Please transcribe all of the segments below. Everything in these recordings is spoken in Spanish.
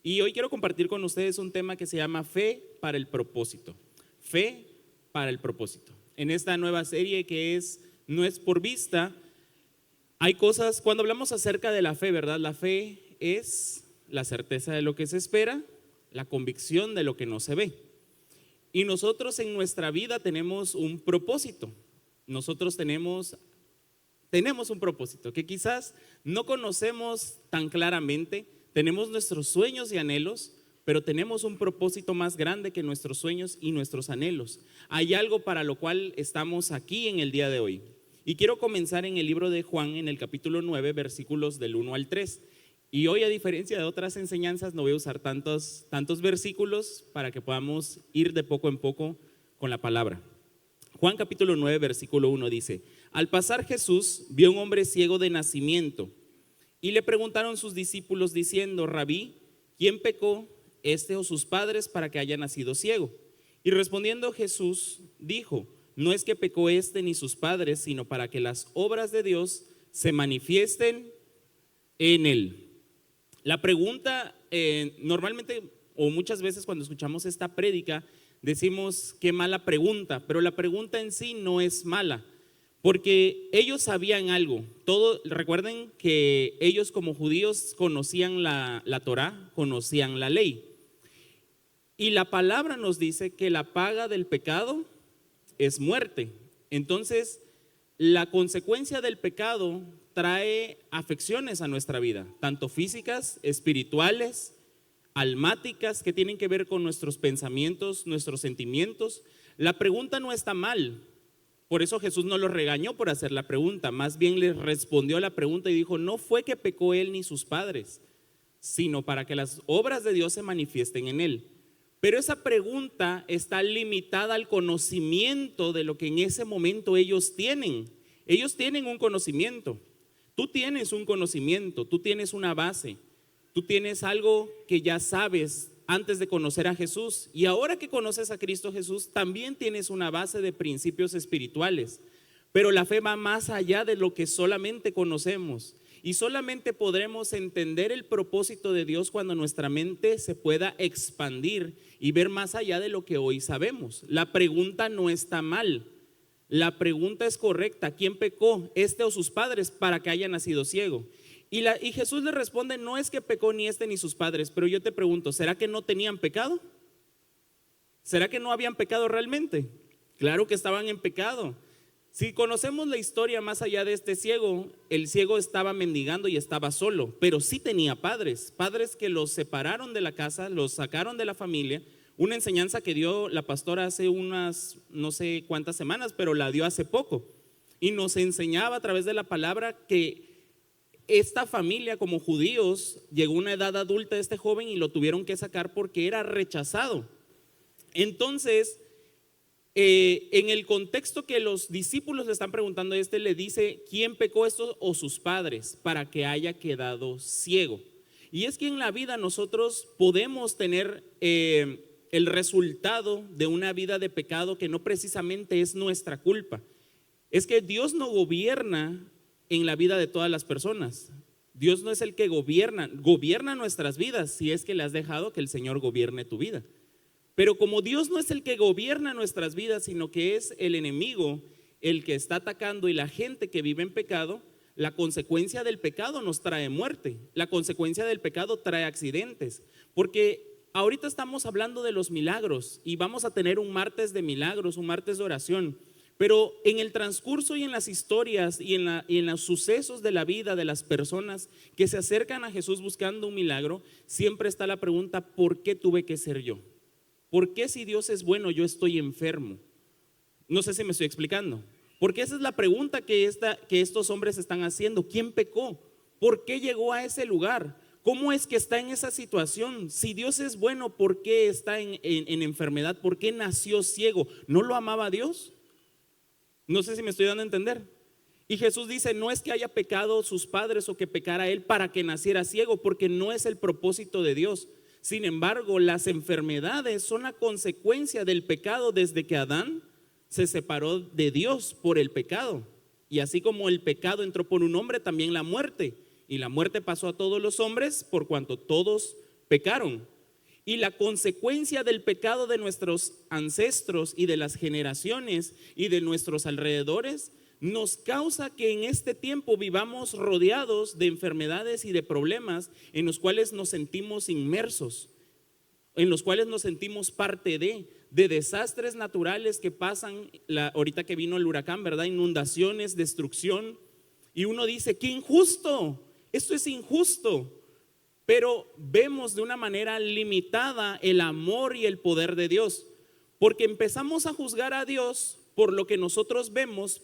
Y hoy quiero compartir con ustedes un tema que se llama Fe para el propósito. Fe para el propósito. En esta nueva serie que no es por vista, hay cosas, cuando hablamos acerca de la fe, ¿verdad? La fe es la certeza de lo que se espera, la convicción de lo que no se ve. Y nosotros en nuestra vida tenemos un propósito. Nosotros tenemos un propósito que quizás no conocemos tan claramente. Tenemos nuestros sueños y anhelos, pero tenemos un propósito más grande que nuestros sueños y nuestros anhelos. Hay algo para lo cual estamos aquí en el día de hoy. Y quiero comenzar en el libro de Juan, en el capítulo 9, versículos del 1 al 3. Y hoy, a diferencia de otras enseñanzas, no voy a usar tantos versículos para que podamos ir de poco en poco con la palabra. Juan capítulo 9, versículo 1 dice: Al pasar Jesús vio a un hombre ciego de nacimiento y le preguntaron sus discípulos diciendo: Rabí, ¿quién pecó, este o sus padres, para que haya nacido ciego? Y respondiendo Jesús dijo: No es que pecó este ni sus padres, sino para que las obras de Dios se manifiesten en él. La pregunta, normalmente o muchas veces cuando escuchamos esta prédica decimos qué mala pregunta, pero la pregunta en sí no es mala, porque ellos sabían algo. Recuerden que ellos como judíos conocían la Torá, conocían la ley. Y la palabra nos dice que la paga del pecado es muerte. Entonces, la consecuencia del pecado trae afecciones a nuestra vida, tanto físicas, espirituales, almáticas, que tienen que ver con nuestros pensamientos, nuestros sentimientos. La pregunta no está mal. Por eso Jesús no los regañó por hacer la pregunta, más bien les respondió a la pregunta y dijo: no fue que pecó él ni sus padres, sino para que las obras de Dios se manifiesten en él. Pero esa pregunta está limitada al conocimiento de lo que en ese momento ellos tienen. Ellos tienen un conocimiento. Tú tienes un conocimiento, tú tienes una base, tú tienes algo que ya sabes antes de conocer a Jesús, y ahora que conoces a Cristo Jesús también tienes una base de principios espirituales. Pero la fe va más allá de lo que solamente conocemos, y solamente podremos entender el propósito de Dios cuando nuestra mente se pueda expandir y ver más allá de lo que hoy sabemos. La pregunta no está mal. La pregunta es correcta: ¿quién pecó, este o sus padres, para que haya nacido ciego? Y Jesús le responde: no es que pecó ni este ni sus padres. Pero yo te pregunto, ¿será que no tenían pecado? ¿Será que no habían pecado realmente? Claro que estaban en pecado. Si conocemos la historia más allá de este ciego, el ciego estaba mendigando y estaba solo, pero sí tenía padres que los separaron de la casa, los sacaron de la familia. Una enseñanza que dio la pastora hace unas no sé cuántas semanas, pero la dio hace poco, y nos enseñaba a través de la palabra que esta familia, como judíos, llegó a una edad adulta de este joven y lo tuvieron que sacar porque era rechazado. Entonces, en el contexto que los discípulos le están preguntando, le dice: ¿quién pecó, estos o sus padres, para que haya quedado ciego? Y es que en la vida nosotros podemos tener el resultado de una vida de pecado que no precisamente es nuestra culpa. Es que Dios no gobierna en la vida de todas las personas. Dios no es el que gobierna nuestras vidas, si es que le has dejado que el Señor gobierne tu vida. Pero como Dios no es el que gobierna nuestras vidas, sino que es el enemigo el que está atacando, y la gente que vive en pecado, la consecuencia del pecado nos trae muerte. La consecuencia del pecado trae accidentes. Porque ahorita estamos hablando de los milagros y vamos a tener un martes de milagros, un martes de oración. Pero en el transcurso y en las historias y en los sucesos de la vida de las personas que se acercan a Jesús buscando un milagro, siempre está la pregunta: ¿por qué tuve que ser yo? ¿Por qué, si Dios es bueno, yo estoy enfermo? No sé si me estoy explicando. Porque esa es la pregunta que estos hombres están haciendo. ¿Quién pecó? ¿Por qué llegó a ese lugar? ¿Cómo es que está en esa situación? Si Dios es bueno, ¿por qué está en enfermedad? ¿Por qué nació ciego? ¿No lo amaba a Dios? No sé si me estoy dando a entender. Y Jesús dice: no es que haya pecado sus padres o que pecara él para que naciera ciego, porque no es el propósito de Dios. Sin embargo, las enfermedades son la consecuencia del pecado desde que Adán se separó de Dios por el pecado. Y así como el pecado entró por un hombre, también la muerte. Y la muerte pasó a todos los hombres por cuanto todos pecaron. Y la consecuencia del pecado de nuestros ancestros y de las generaciones y de nuestros alrededores nos causa que en este tiempo vivamos rodeados de enfermedades y de problemas en los cuales nos sentimos inmersos, en los cuales nos sentimos parte de desastres naturales que pasan, ahorita que vino el huracán, ¿verdad? Inundaciones, destrucción. Y uno dice, qué injusto, esto es injusto. Pero vemos de una manera limitada el amor y el poder de Dios, porque empezamos a juzgar a Dios por lo que nosotros vemos,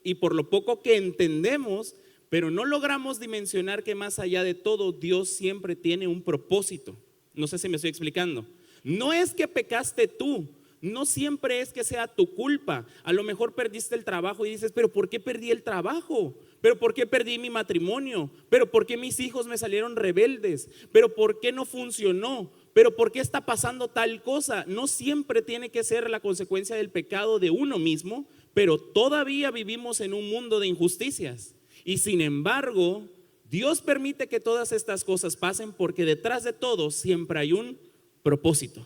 y por lo poco que entendemos, pero no logramos dimensionar que más allá de todo, Dios siempre tiene un propósito. No sé si me estoy explicando. No es que pecaste tú, no siempre es que sea tu culpa. A lo mejor perdiste el trabajo y dices, pero ¿por qué perdí el trabajo? ¿Pero por qué perdí mi matrimonio? ¿Pero por qué mis hijos me salieron rebeldes? ¿Pero por qué no funcionó? ¿Pero por qué está pasando tal cosa? No siempre tiene que ser la consecuencia del pecado de uno mismo, pero todavía vivimos en un mundo de injusticias. Y sin embargo, Dios permite que todas estas cosas pasen porque detrás de todo siempre hay un propósito.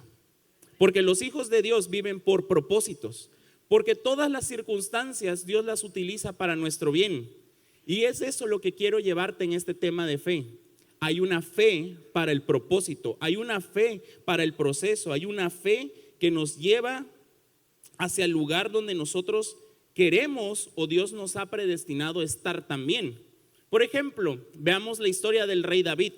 Porque los hijos de Dios viven por propósitos. Porque todas las circunstancias Dios las utiliza para nuestro bien. Y es eso lo que quiero llevarte en este tema de fe. Hay una fe para el propósito, hay una fe para el proceso, hay una fe que nos lleva hacia el lugar donde nosotros queremos o Dios nos ha predestinado estar también. Por ejemplo, veamos la historia del rey David.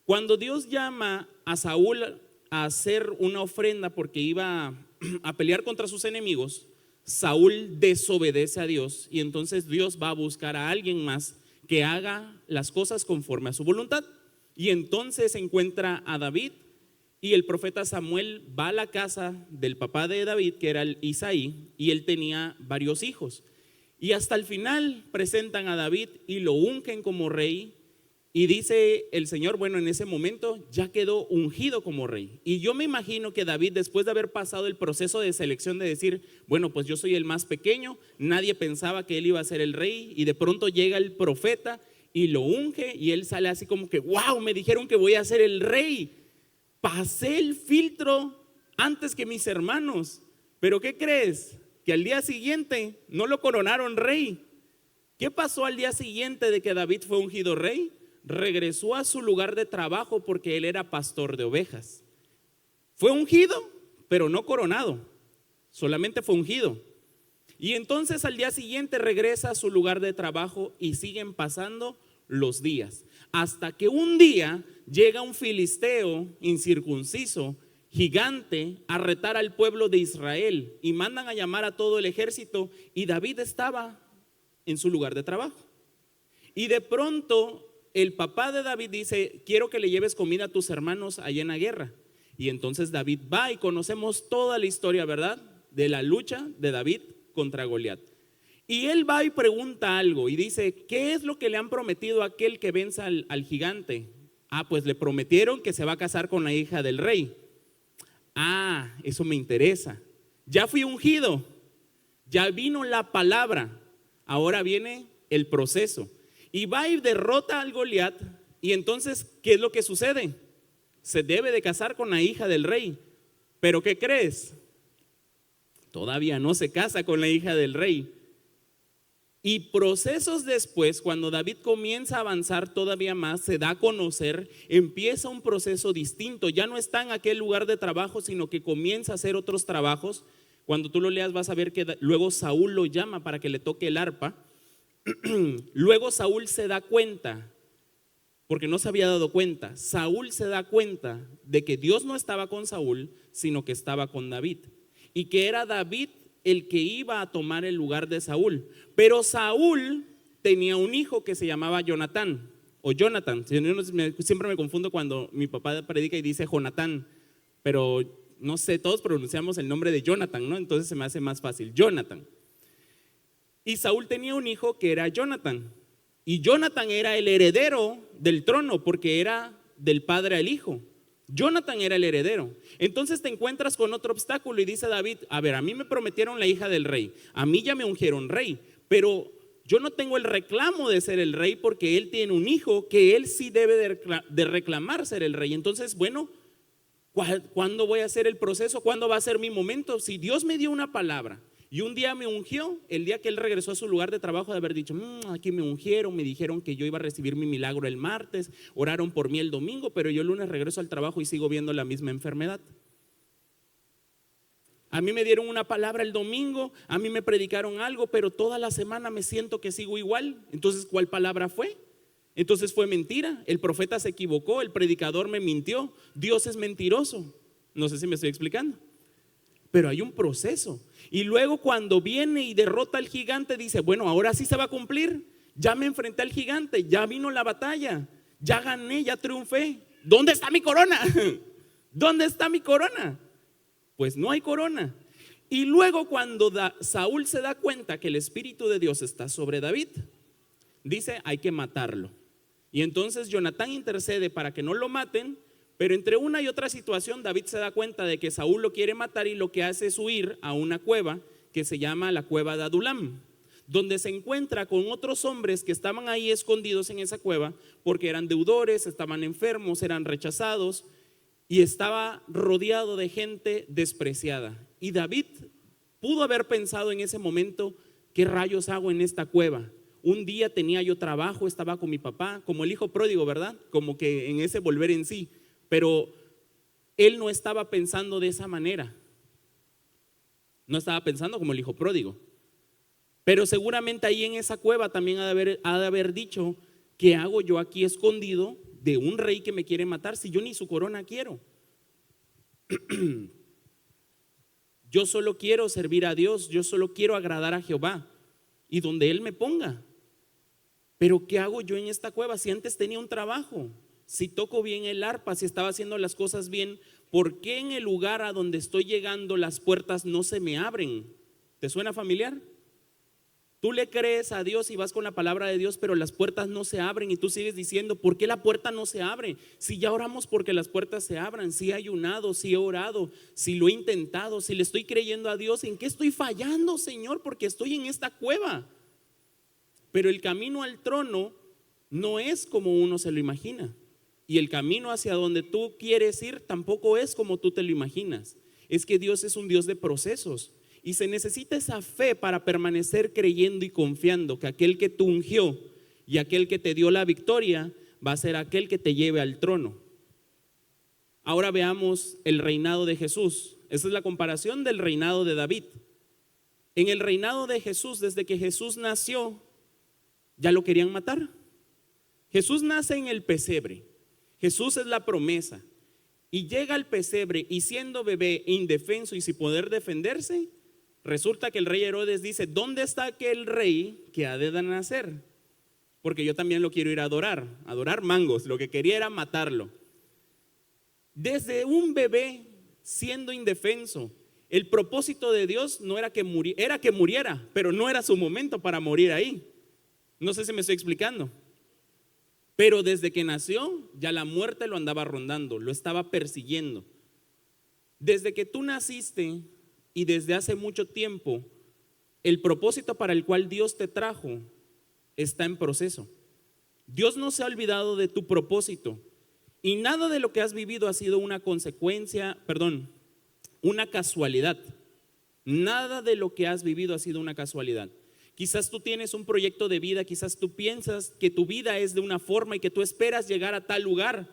Cuando Dios llama a Saúl a hacer una ofrenda porque iba a pelear contra sus enemigos, Saúl desobedece a Dios y entonces Dios va a buscar a alguien más que haga las cosas conforme a su voluntad. Y entonces encuentra a David y el profeta Samuel va a la casa del papá de David, que era el Isaí, y él tenía varios hijos. Y hasta el final presentan a David y lo ungen como rey. Y dice el Señor, bueno, en ese momento ya quedó ungido como rey. Y yo me imagino que David, después de haber pasado el proceso de selección de decir, bueno, pues yo soy el más pequeño, nadie pensaba que él iba a ser el rey, y de pronto llega el profeta y lo unge y él sale así como que, wow, me dijeron que voy a ser el rey. Pasé el filtro antes que mis hermanos. Pero ¿qué crees? Que al día siguiente no lo coronaron rey. ¿Qué pasó al día siguiente de que David fue ungido rey? Regresó a su lugar de trabajo porque él era pastor de ovejas. Fue ungido, pero no coronado, solamente fue ungido. Y entonces al día siguiente regresa a su lugar de trabajo y siguen pasando los días, hasta que un día llega un filisteo incircunciso, gigante, a retar al pueblo de Israel, y mandan a llamar a todo el ejército, y David estaba en su lugar de trabajo. Y de pronto el papá de David dice, quiero que le lleves comida a tus hermanos allá en la guerra. Y entonces David va y conocemos toda la historia, ¿verdad? De la lucha de David contra Goliat. Y él va y pregunta algo y dice, ¿qué es lo que le han prometido a aquel que venza al gigante? Ah, pues le prometieron que se va a casar con la hija del rey. Ah, eso me interesa. Ya fui ungido, ya vino la palabra, ahora viene el proceso. Y va y derrota al Goliat. Y entonces, ¿qué es lo que sucede? Se debe de casar con la hija del rey. ¿Pero qué crees? Todavía no se casa con la hija del rey. Y procesos después, cuando David comienza a avanzar todavía más, se da a conocer, empieza un proceso distinto. Ya no está en aquel lugar de trabajo, sino que comienza a hacer otros trabajos. Cuando tú lo leas vas a ver que luego Saúl lo llama para que le toque el arpa. Luego Saúl se da cuenta, porque no se había dado cuenta, Saúl se da cuenta de que Dios no estaba con Saúl, sino que estaba con David, y que era David el que iba a tomar el lugar de Saúl. Pero Saúl tenía un hijo que se llamaba Jonatán, o Jonathan. Siempre me confundo cuando mi papá predica y dice Jonatán, pero no sé, todos pronunciamos el nombre de Jonathan, ¿no? Entonces se me hace más fácil, Jonathan. Y Saúl tenía un hijo que era Jonathan. Y Jonathan era el heredero del trono porque era del padre al hijo. Jonathan era el heredero. Entonces te encuentras con otro obstáculo y dice David, a ver, a mí me prometieron la hija del rey, a mí ya me ungieron rey, pero Yo no tengo el reclamo de ser el rey porque él tiene un hijo que él sí debe de reclamar ser el rey. Entonces, bueno, ¿cuándo voy a hacer el proceso? ¿Cuándo va a ser mi momento? Si Dios me dio una palabra y un día me ungió, el día que él regresó a su lugar de trabajo, de haber dicho, aquí me ungieron, me dijeron que yo iba a recibir mi milagro el martes, oraron por mí el domingo, pero yo el lunes regreso al trabajo y sigo viendo la misma enfermedad. A mí me dieron una palabra el domingo, a mí me predicaron algo, pero toda la semana me siento que sigo igual. Entonces, ¿cuál palabra fue? Entonces fue mentira, el profeta se equivocó, el predicador me mintió, Dios es mentiroso. No sé si me estoy explicando, pero hay un proceso. Y luego cuando viene y derrota al gigante, dice, bueno, ahora sí se va a cumplir. Ya me enfrenté al gigante, ya vino la batalla, ya gané, ya triunfé. ¿Dónde está mi corona? ¿Dónde está mi corona? Pues no hay corona. Y luego cuando Saúl se da cuenta que el Espíritu de Dios está sobre David, dice, hay que matarlo. Y entonces Jonatán intercede para que no lo maten, pero entre una y otra situación David se da cuenta de que Saúl lo quiere matar y lo que hace es huir a una cueva que se llama la cueva de Adulam, donde se encuentra con otros hombres que estaban ahí escondidos en esa cueva porque eran deudores, estaban enfermos, eran rechazados y estaba rodeado de gente despreciada. Y David pudo haber pensado en ese momento, ¿qué rayos hago en esta cueva? Un día tenía yo trabajo, estaba con mi papá, como el hijo pródigo, ¿verdad? Como que en ese volver en sí. Pero él no estaba pensando de esa manera. No estaba pensando como el hijo pródigo. Pero seguramente ahí en esa cueva también ha de haber dicho, ¿qué hago yo aquí escondido de un rey que me quiere matar si yo ni su corona quiero? Yo solo quiero servir a Dios, yo solo quiero agradar a Jehová y donde Él me ponga. Pero ¿qué hago yo en esta cueva si antes tenía un trabajo? Si toco bien el arpa, si estaba haciendo las cosas bien, ¿por qué en el lugar a donde estoy llegando las puertas no se me abren? ¿Te suena familiar? Tú le crees a Dios y vas con la palabra de Dios, pero las puertas no se abren y tú sigues diciendo, ¿por qué la puerta no se abre? Si ya oramos porque las puertas se abran, si he ayunado, si he orado, si lo he intentado, si le estoy creyendo a Dios, ¿en qué estoy fallando, Señor? Porque estoy en esta cueva. Pero el camino al trono no es como uno se lo imagina. Y el camino hacia donde tú quieres ir tampoco es como tú te lo imaginas. Es que Dios es un Dios de procesos. Y se necesita esa fe para permanecer creyendo y confiando que aquel que te ungió y aquel que te dio la victoria va a ser aquel que te lleve al trono. Ahora veamos el reinado de Jesús. Esa es la comparación del reinado de David. En el reinado de Jesús, desde que Jesús nació, ya lo querían matar. Jesús nace en el pesebre. Jesús es la promesa. Y llega al pesebre y siendo bebé indefenso y sin poder defenderse, resulta que el rey Herodes dice, ¿dónde está aquel rey que ha de nacer? Porque yo también lo quiero ir a adorar mangos. Lo que quería era matarlo. Desde un bebé siendo indefenso, el propósito de Dios no era que muriera, era que muriera, pero no era su momento para morir ahí. No sé si me estoy explicando. Pero desde que nació, ya la muerte lo andaba rondando, lo estaba persiguiendo. Desde que tú naciste y desde hace mucho tiempo, el propósito para el cual Dios te trajo está en proceso. Dios no se ha olvidado de tu propósito y nada de lo que has vivido ha sido una consecuencia, una casualidad. Nada de lo que has vivido ha sido una casualidad. Quizás tú tienes un proyecto de vida, quizás tú piensas que tu vida es de una forma y que tú esperas llegar a tal lugar.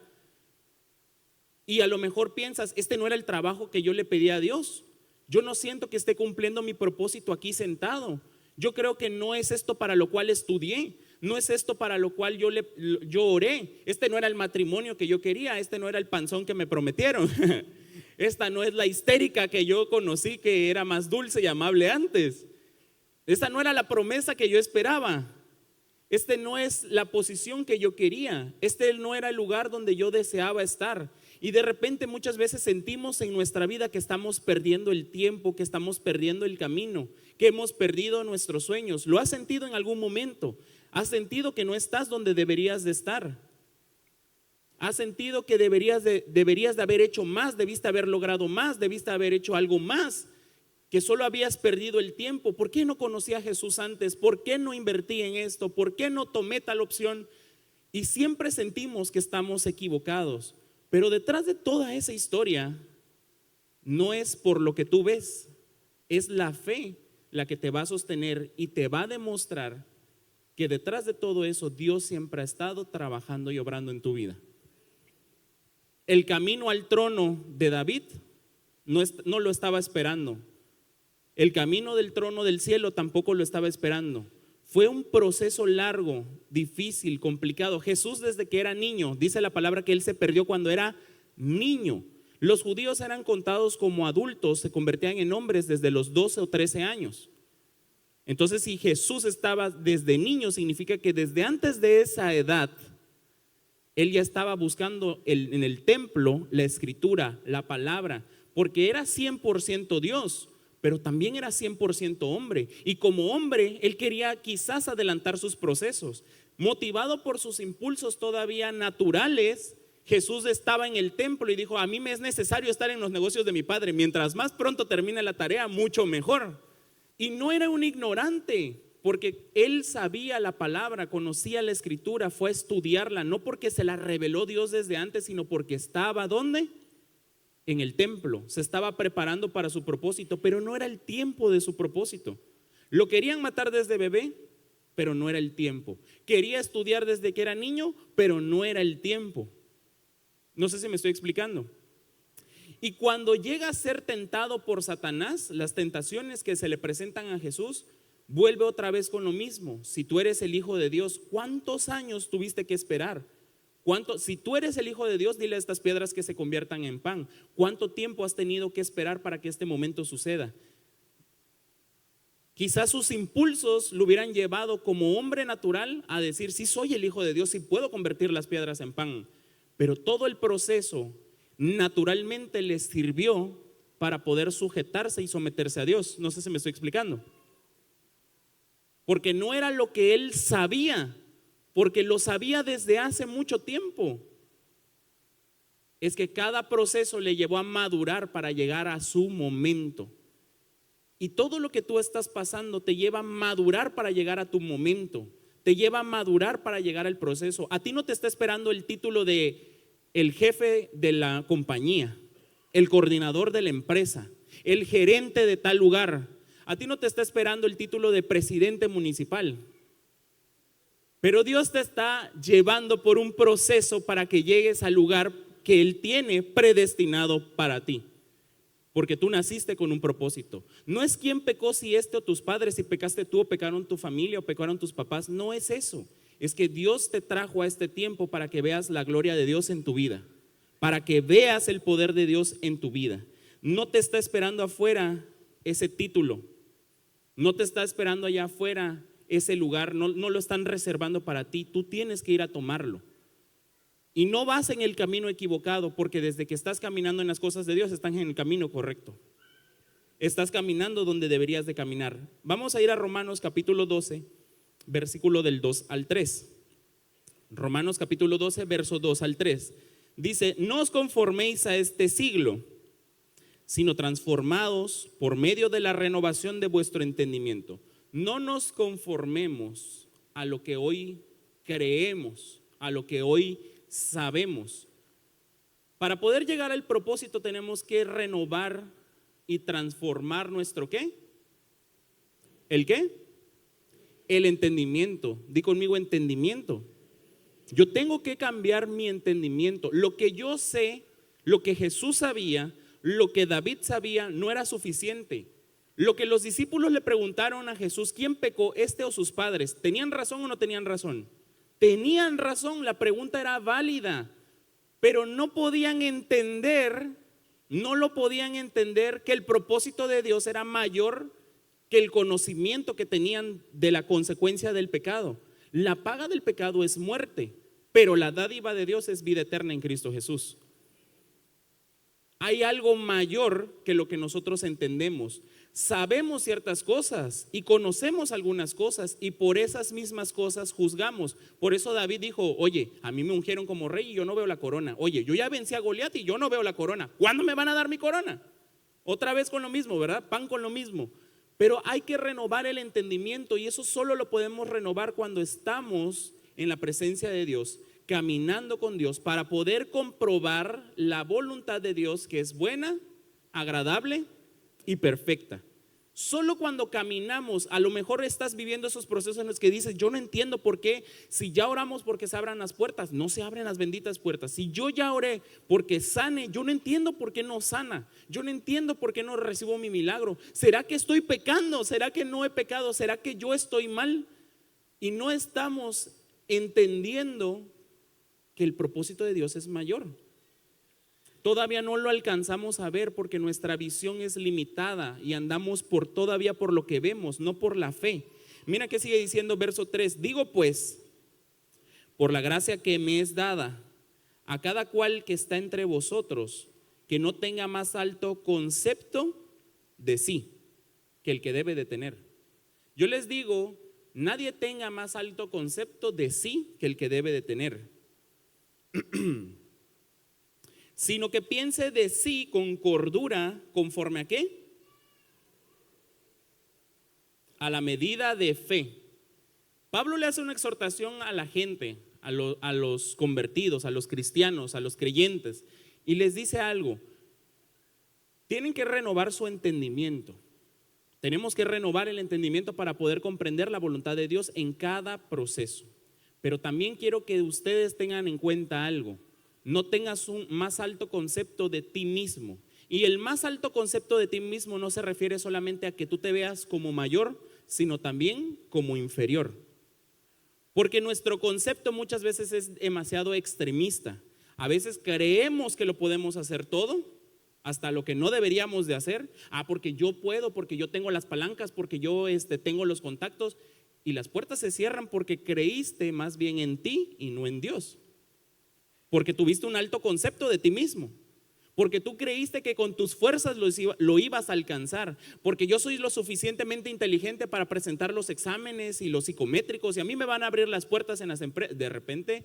Y a lo mejor piensas, este no era el trabajo que yo le pedí a Dios. Yo no siento que esté cumpliendo mi propósito aquí sentado. Yo creo que no es esto para lo cual estudié. No es esto para lo cual yo oré. Este no era el matrimonio que yo quería. Este no era el panzón que me prometieron. Esta no es la histérica que yo conocí, que era más dulce y amable antes. Esta no era la promesa que yo esperaba. Este no es la posición que yo quería. Este no era el lugar donde yo deseaba estar. Y de repente muchas veces sentimos en nuestra vida que estamos perdiendo el tiempo, que estamos perdiendo el camino, que hemos perdido nuestros sueños. ¿Lo has sentido en algún momento? ¿Has sentido que no estás donde deberías de estar? ¿Has sentido que deberías de haber hecho más, debiste haber logrado más, debiste haber hecho algo más? que solo habías perdido el tiempo. ¿Por qué no conocí a Jesús antes? ¿Por qué no invertí en esto? ¿Por qué no tomé tal opción? Y siempre sentimos que estamos equivocados. Pero detrás de toda esa historia no es por lo que tú ves, es la fe la que te va a sostener y te va a demostrar que detrás de todo eso Dios siempre ha estado trabajando y obrando en tu vida. El camino al trono de David no lo estaba esperando. El camino del trono del cielo tampoco lo estaba esperando. Fue un proceso largo, difícil, complicado. Jesús desde que era niño, dice la palabra que él se perdió cuando era niño. Los judíos eran contados como adultos, se convertían en hombres desde los 12 o 13 años. Entonces, si Jesús estaba desde niño, significa que desde antes de esa edad, él ya estaba buscando en el templo la escritura, la palabra, porque era 100% Dios, pero también era 100% hombre. Y como hombre, él quería quizás adelantar sus procesos. Motivado por sus impulsos todavía naturales, Jesús estaba en el templo y dijo: a mí me es necesario estar en los negocios de mi padre. Mientras más pronto termine la tarea, mucho mejor. Y no era un ignorante, porque él sabía la palabra, conocía la escritura, fue a estudiarla, no porque se la reveló Dios desde antes, sino porque estaba, ¿dónde? En el templo, se estaba preparando para su propósito, pero no era el tiempo de su propósito. Lo querían matar desde bebé, pero no era el tiempo. Quería estudiar desde que era niño, pero no era el tiempo. No sé si me estoy explicando. Y cuando llega a ser tentado por Satanás, las tentaciones que se le presentan a Jesús, vuelve otra vez con lo mismo. Si tú eres el Hijo de Dios, ¿cuántos años tuviste que esperar? Si tú eres el Hijo de Dios, dile a estas piedras que se conviertan en pan. ¿Cuánto tiempo has tenido que esperar para que este momento suceda? Quizás sus impulsos lo hubieran llevado como hombre natural a decir: sí, soy el Hijo de Dios, sí puedo convertir las piedras en pan. Pero todo el proceso naturalmente le sirvió para poder sujetarse y someterse a Dios. No sé si me estoy explicando. Porque no era lo que él sabía, porque lo sabía desde hace mucho tiempo. Es que cada proceso le llevó a madurar para llegar a su momento. Y todo lo que tú estás pasando te lleva a madurar para llegar a tu momento, te lleva a madurar para llegar al proceso. A ti no te está esperando el título de el jefe de la compañía, el coordinador de la empresa, el gerente de tal lugar. A ti no te está esperando el título de presidente municipal. Pero Dios te está llevando por un proceso para que llegues al lugar que Él tiene predestinado para ti. Porque tú naciste con un propósito. No es quién pecó, si o tus padres, si pecaste tú o pecaron tu familia o pecaron tus papás. No es eso. Es que Dios te trajo a este tiempo para que veas la gloria de Dios en tu vida, para que veas el poder de Dios en tu vida. No te está esperando afuera ese título, no te está esperando allá afuera ese lugar, no lo están reservando para ti. Tú tienes que ir a tomarlo. Y no vas en el camino equivocado, porque desde que estás caminando en las cosas de Dios, estás en el camino correcto. Estás caminando donde deberías de caminar. Vamos a ir a Romanos capítulo 12, versículo del 2 al 3. Romanos capítulo 12, verso 2 al 3. Dice: no os conforméis a este siglo, sino transformados por medio de la renovación de vuestro entendimiento. No nos conformemos a lo que hoy creemos, a lo que hoy sabemos. Para poder llegar al propósito tenemos que renovar y transformar nuestro ¿qué? ¿El qué? El entendimiento. Di conmigo: entendimiento. Yo tengo que cambiar mi entendimiento. Lo que yo sé, lo que Jesús sabía, lo que David sabía, no era suficiente. Lo que los discípulos le preguntaron a Jesús: ¿quién pecó, este o sus padres? ¿Tenían razón o no tenían razón? Tenían razón, la pregunta era válida, pero no podían entender, que el propósito de Dios era mayor que el conocimiento que tenían de la consecuencia del pecado. La paga del pecado es muerte, pero la dádiva de Dios es vida eterna en Cristo Jesús. Hay algo mayor que lo que nosotros entendemos. Sabemos ciertas cosas y conocemos algunas cosas, y por esas mismas cosas juzgamos. Por eso David dijo: oye, a mí me ungieron como rey y yo no veo la corona. Oye, yo ya vencí a Goliat y yo no veo la corona. ¿Cuándo me van a dar mi corona? Otra vez con lo mismo, ¿verdad? Pan con lo mismo. Pero hay que renovar el entendimiento y eso solo lo podemos renovar cuando estamos en la presencia de Dios, caminando con Dios para poder comprobar la voluntad de Dios, que es buena, agradable y perfecta. Solo cuando caminamos, a lo mejor estás viviendo esos procesos en los que dices, yo no entiendo por qué, si ya oramos porque se abran las puertas, no se abren las benditas puertas. Si yo ya oré porque sane, yo no entiendo por qué no sana. Yo no entiendo por qué no recibo mi milagro. ¿Será que estoy pecando? ¿Será que no he pecado? ¿Será que yo estoy mal? Y no estamos entendiendo que el propósito de Dios es mayor. Todavía no lo alcanzamos a ver porque nuestra visión es limitada y andamos todavía por lo que vemos, no por la fe. Mira que sigue diciendo verso 3. Digo pues, por la gracia que me es dada, a cada cual que está entre vosotros, que no tenga más alto concepto de sí que el que debe de tener. Yo les digo, nadie tenga más alto concepto de sí que el que debe de tener. Sino que piense de sí con cordura, ¿conforme a qué? A la medida de fe. Pablo le hace una exhortación a la gente, a los convertidos, a los cristianos, a los creyentes, y les dice algo: tienen que renovar su entendimiento. Tenemos que renovar el entendimiento para poder comprender la voluntad de Dios en cada proceso. Pero también quiero que ustedes tengan en cuenta algo: no tengas un más alto concepto de ti mismo. Y el más alto concepto de ti mismo no se refiere solamente a que tú te veas como mayor, sino también como inferior. Porque nuestro concepto muchas veces es demasiado extremista. A veces creemos que lo podemos hacer todo, hasta lo que no deberíamos de hacer. Porque yo puedo, porque yo tengo las palancas, porque yo tengo los contactos. Y las puertas se cierran porque creíste más bien en ti y no en Dios. Porque tuviste un alto concepto de ti mismo. Porque tú creíste que con tus fuerzas lo ibas a alcanzar. Porque yo soy lo suficientemente inteligente para presentar los exámenes y los psicométricos y a mí me van a abrir las puertas en las empresas. De repente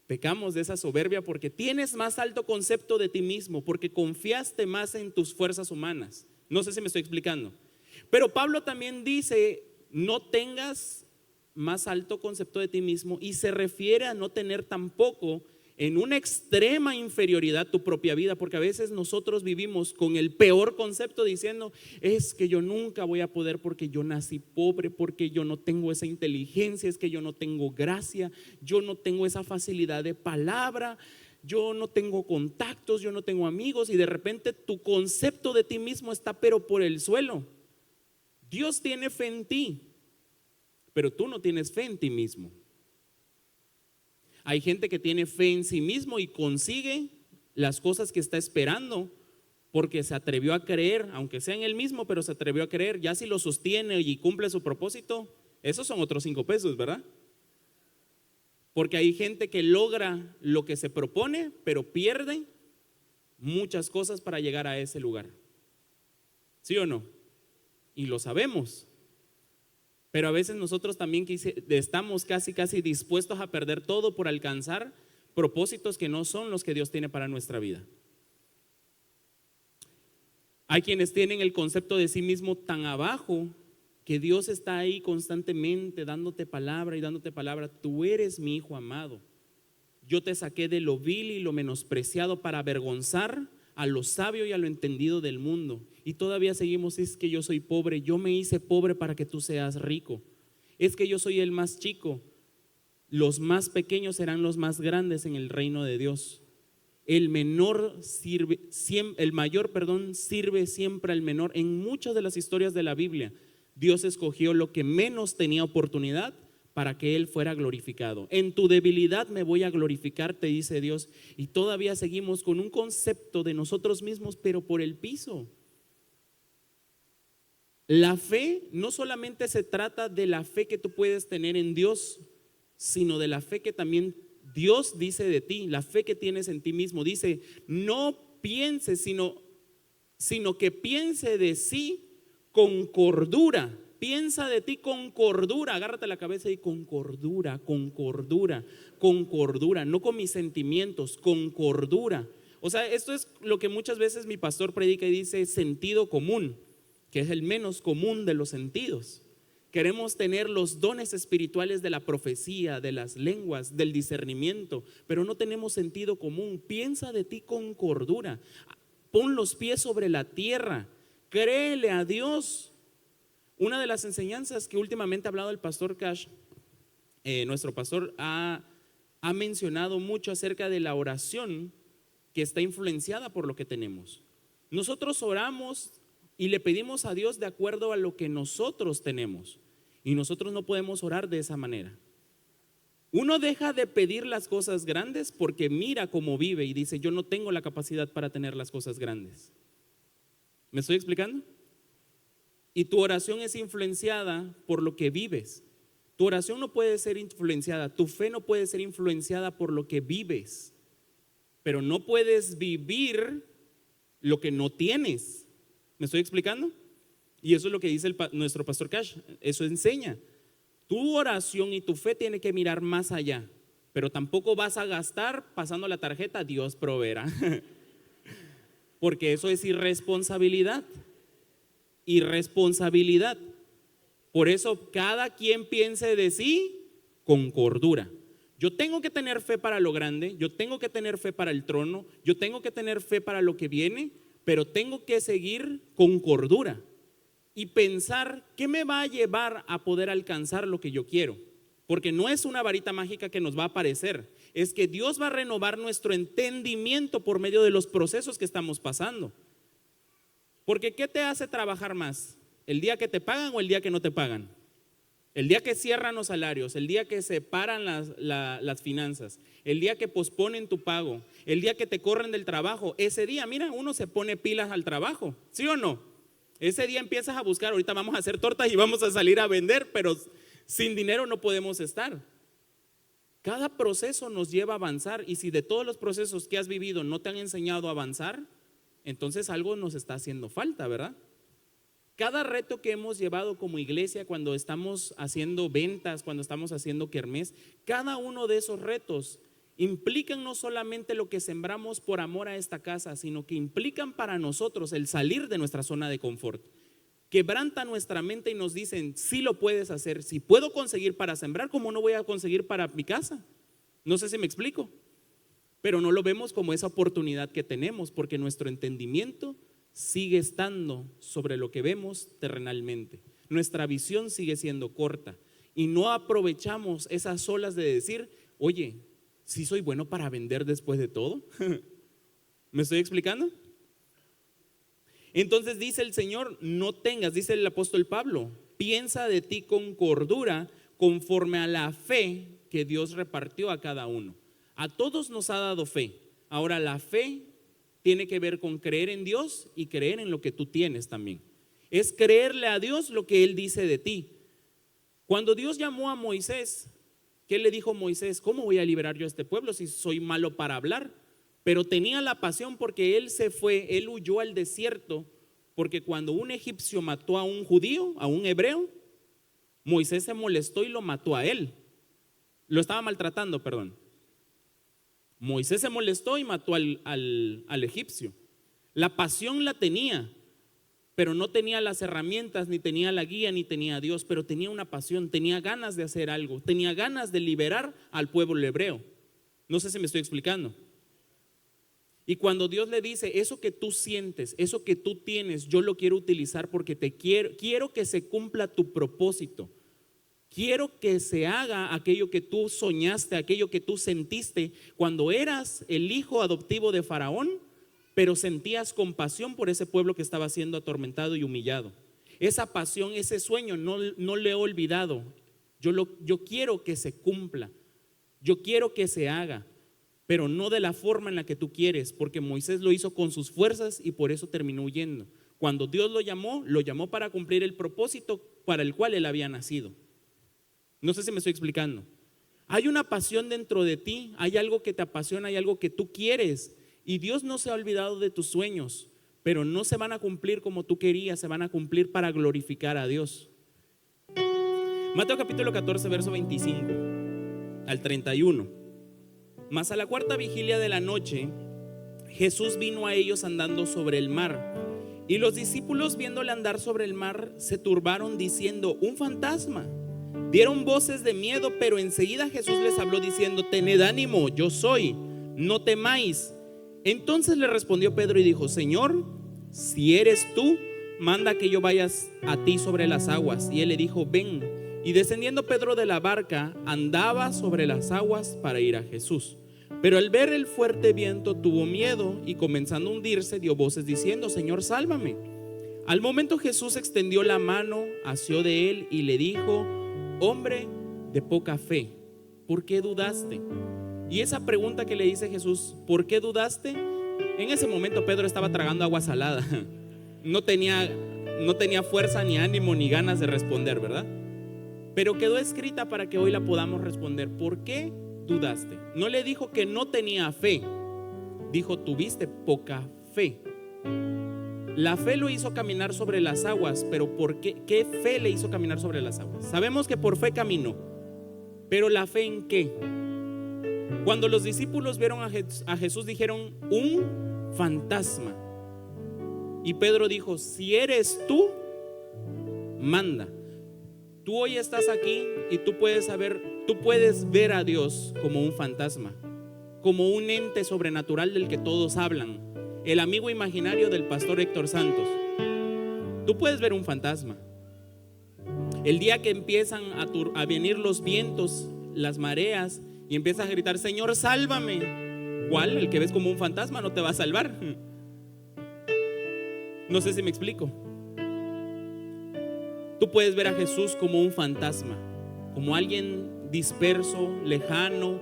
pecamos de esa soberbia porque tienes más alto concepto de ti mismo, porque confiaste más en tus fuerzas humanas. No sé si me estoy explicando. Pero Pablo también dice, no tengas más alto concepto de ti mismo, y se refiere a no tener tampoco en una extrema inferioridad tu propia vida, porque a veces nosotros vivimos con el peor concepto diciendo, es que yo nunca voy a poder porque yo nací pobre, porque yo no tengo esa inteligencia, es que yo no tengo gracia, yo no tengo esa facilidad de palabra, yo no tengo contactos, yo no tengo amigos, y de repente tu concepto de ti mismo está pero por el suelo. Dios tiene fe en ti, pero tú no tienes fe en ti mismo. Hay gente que tiene fe en sí mismo y consigue las cosas que está esperando porque se atrevió a creer, aunque sea en él mismo, pero se atrevió a creer. Ya si lo sostiene y cumple su propósito, esos son otros 5 pesos, ¿verdad? Porque hay gente que logra lo que se propone, pero pierde muchas cosas para llegar a ese lugar. ¿Sí o no? Y lo sabemos. Pero a veces nosotros también estamos casi dispuestos a perder todo por alcanzar propósitos que no son los que Dios tiene para nuestra vida. Hay quienes tienen el concepto de sí mismo tan abajo que Dios está ahí constantemente dándote palabra y dándote palabra. Tú eres mi hijo amado. Yo te saqué de lo vil y lo menospreciado para avergonzar a lo sabio y a lo entendido del mundo. Y todavía seguimos, es que yo soy pobre, yo me hice pobre para que tú seas rico. Es que yo soy el más chico, los más pequeños serán los más grandes en el reino de Dios. El mayor sirve siempre al menor. En muchas de las historias de la Biblia, Dios escogió lo que menos tenía oportunidad para que Él fuera glorificado. En tu debilidad me voy a glorificar, te dice Dios. Y todavía seguimos con un concepto de nosotros mismos, pero por el piso. La fe no solamente se trata de la fe que tú puedes tener en Dios, sino de la fe que también Dios dice de ti, la fe que tienes en ti mismo. Dice, no pienses, sino que piense de sí con cordura. Piensa de ti con cordura, agárrate la cabeza y con cordura, no con mis sentimientos, con cordura. O sea, esto es lo que muchas veces mi pastor predica y dice sentido común, que es el menos común de los sentidos. Queremos tener los dones espirituales de la profecía, de las lenguas, del discernimiento, pero no tenemos sentido común. Piensa de ti con cordura. Pon los pies sobre la tierra. Créele a Dios. Una de las enseñanzas que últimamente ha hablado el pastor Cash, nuestro pastor ha mencionado mucho acerca de la oración que está influenciada por lo que tenemos. Nosotros oramos y le pedimos a Dios de acuerdo a lo que nosotros tenemos, y nosotros no podemos orar de esa manera. Uno deja de pedir las cosas grandes porque mira cómo vive y dice: yo no tengo la capacidad para tener las cosas grandes. ¿Me estoy explicando? Y tu oración es influenciada por lo que vives. Tu oración no puede ser influenciada, tu fe no puede ser influenciada por lo que vives, pero no puedes vivir lo que no tienes. ¿Me estoy explicando? Y eso es lo que dice nuestro pastor Cash. Eso enseña. Tu oración y tu fe tiene que mirar más allá, pero tampoco vas a gastar pasando la tarjeta Dios proveerá, porque eso es irresponsabilidad. Irresponsabilidad. Por eso cada quien piense de sí con cordura. Yo tengo que tener fe para lo grande, yo tengo que tener fe para el trono, yo tengo que tener fe para lo que viene, pero tengo que seguir con cordura y pensar qué me va a llevar a poder alcanzar lo que yo quiero. Porque no es una varita mágica que nos va a aparecer, es que Dios va a renovar nuestro entendimiento por medio de los procesos que estamos pasando. Porque ¿qué te hace trabajar más? ¿El día que te pagan o el día que no te pagan? El día que cierran los salarios, el día que se paran las finanzas, el día que posponen tu pago, el día que te corren del trabajo. Ese día, mira, uno se pone pilas al trabajo, ¿sí o no? Ese día empiezas a buscar, ahorita vamos a hacer tortas y vamos a salir a vender, pero sin dinero no podemos estar. Cada proceso nos lleva a avanzar, y si de todos los procesos que has vivido no te han enseñado a avanzar, entonces algo nos está haciendo falta, ¿verdad? Cada reto que hemos llevado como iglesia, cuando estamos haciendo ventas, cuando estamos haciendo kermés, cada uno de esos retos implican no solamente lo que sembramos por amor a esta casa, sino que implican para nosotros el salir de nuestra zona de confort. Quebranta nuestra mente y nos dicen: sí lo puedes hacer, si puedo conseguir para sembrar, ¿cómo no voy a conseguir para mi casa? No sé si me explico. Pero no lo vemos como esa oportunidad que tenemos, porque nuestro entendimiento sigue estando sobre lo que vemos terrenalmente. Nuestra visión sigue siendo corta y no aprovechamos esas olas de decir: oye, ¿sí soy bueno para vender después de todo? ¿Me estoy explicando? Entonces dice el Señor: no tengas, dice el apóstol Pablo, piensa de ti con cordura, conforme a la fe que Dios repartió a cada uno. A todos nos ha dado fe. Ahora, la fe tiene que ver con creer en Dios y creer en lo que tú tienes también. Es creerle a Dios lo que Él dice de ti. Cuando Dios llamó a Moisés, ¿qué le dijo Moisés? ¿Cómo voy a liberar yo a este pueblo si soy malo para hablar? Pero tenía la pasión, porque él se fue, él huyó al desierto, porque cuando un egipcio mató a un judío, a un hebreo, Moisés se molestó y lo mató a él. Lo estaba maltratando, perdón. Moisés se molestó y mató al egipcio. La pasión la tenía, pero no tenía las herramientas, ni tenía la guía, ni tenía a Dios, pero tenía una pasión, tenía ganas de hacer algo, tenía ganas de liberar al pueblo hebreo. No sé si me estoy explicando. Y cuando Dios le dice: eso que tú sientes, eso que tú tienes, yo lo quiero utilizar porque te quiero que se cumpla tu propósito. Quiero que se haga aquello que tú soñaste, aquello que tú sentiste cuando eras el hijo adoptivo de Faraón, pero sentías compasión por ese pueblo que estaba siendo atormentado y humillado. Esa pasión, ese sueño, no lo he olvidado. Yo quiero que se cumpla, yo quiero que se haga, pero no de la forma en la que tú quieres, porque Moisés lo hizo con sus fuerzas y por eso terminó huyendo. Cuando Dios lo llamó para cumplir el propósito para el cual él había nacido. No sé si me estoy explicando. Hay una pasión dentro de ti, hay algo que te apasiona, hay algo que tú quieres, y Dios no se ha olvidado de tus sueños, pero no se van a cumplir como tú querías, se van a cumplir para glorificar a Dios. Mateo capítulo 14, verso 25 al 31. Mas a la cuarta vigilia de la noche, Jesús vino a ellos andando sobre el mar. Y los discípulos, viéndole andar sobre el mar, se turbaron diciendo: un fantasma. Dieron voces de miedo, pero enseguida Jesús les habló diciendo: tened ánimo, yo soy, no temáis. Entonces le respondió Pedro y dijo: Señor, si eres tú, manda que yo vayas a ti sobre las aguas. Y él le dijo: ven. Y descendiendo Pedro de la barca, andaba sobre las aguas para ir a Jesús. Pero al ver el fuerte viento tuvo miedo y comenzando a hundirse dio voces diciendo: Señor, sálvame. Al momento Jesús extendió la mano, asió de él y le dijo: hombre de poca fe, ¿por qué dudaste? Y esa pregunta que le dice Jesús, ¿por qué dudaste? En ese momento Pedro estaba tragando agua salada. No tenía fuerza, ni ánimo, ni ganas de responder, ¿verdad? Pero quedó escrita para que hoy la podamos responder. ¿Por qué dudaste? No le dijo que no tenía fe, dijo: tuviste poca fe. La fe lo hizo caminar sobre las aguas, pero ¿por qué? ¿Qué fe le hizo caminar sobre las aguas? Sabemos que por fe caminó, pero ¿la fe en qué? Cuando los discípulos vieron a Jesús dijeron: un fantasma. Y Pedro dijo: si eres tú, manda. Tú hoy estás aquí y tú puedes ver a Dios como un fantasma, como un ente sobrenatural del que todos hablan, el amigo imaginario del pastor Héctor Santos. Tú puedes ver un fantasma. El día que empiezan a venir los vientos, las mareas, y empiezas a gritar: Señor, sálvame. ¿Cuál? El que ves como un fantasma no te va a salvar. No sé si me explico. Tú puedes ver a Jesús como un fantasma, como alguien disperso, lejano,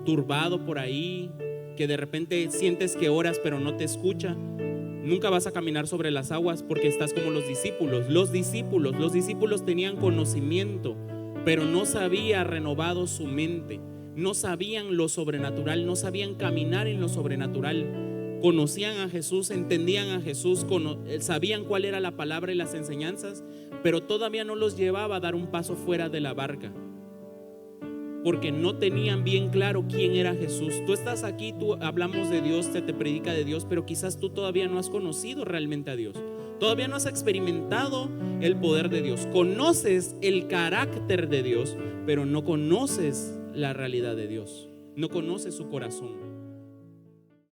turbado por ahí, que de repente sientes que oras pero no te escucha. Nunca vas a caminar sobre las aguas porque estás como los discípulos. Los discípulos tenían conocimiento, pero no se había renovado su mente. No sabían lo sobrenatural, no sabían caminar en lo sobrenatural. Conocían a Jesús, entendían a Jesús, sabían cuál era la palabra y las enseñanzas, pero todavía no los llevaba a dar un paso fuera de la barca, porque no tenían bien claro quién era Jesús. Tú estás aquí, tú hablamos de Dios, te predica de Dios, pero quizás tú todavía no has conocido realmente a Dios. Todavía no has experimentado el poder de Dios. Conoces el carácter de Dios, pero no conoces la realidad de Dios. No conoces su corazón.